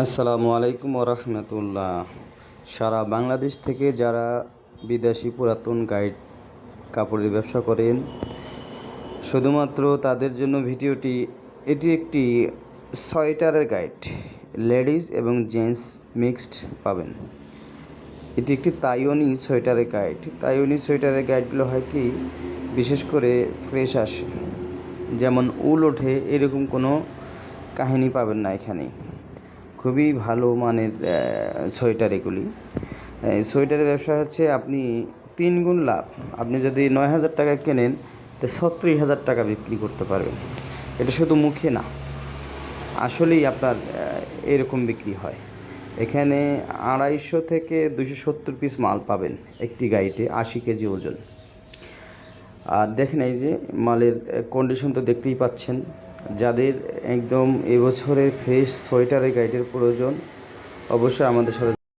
আসসালামু আলাইকুম ওরহমতুল্লাহ। সারা বাংলাদেশ থেকে যারা বিদেশি পুরাতন গাইড কাপড়ের ব্যবসা করেন, শুধুমাত্র তাদের জন্য ভিডিওটি। এটি একটি সোয়েটারের গাইড, লেডিস এবং জেন্টস মিক্সড পাবেন। এটি একটি তাইওয়ানি সোয়েটারের গাইড। তাইওয়ানি সোয়েটারের গাইডগুলো হয় কি, বিশেষ করে ফ্রেশ আসে, যেমন উল ওঠে এরকম কোনো কাহিনী পাবেন না এখানে। খুবই ভালো মানের সোয়েটার এগুলি। সোয়েটারের ব্যবসা হচ্ছে আপনি 3 গুণ লাভ। আপনি যদি 9,000 টাকা কেনেন, তো 37,000 টাকা বিক্রি করতে পারবেন। এটা শুধু মুখে না, আসলেই আপনার এরকম বিক্রি হয়। এখানে 250 থেকে 270 পিস মাল পাবেন একটি গাড়িতে, 80 কেজি ওজন। আর দেখেন, এই যে মালের কন্ডিশন তো দেখতেই পাচ্ছেন। যাদের একদম এবছরের ফ্রেশ সোয়েটারের গাইডের প্রয়োজন, অবশ্যই আমাদের সাথে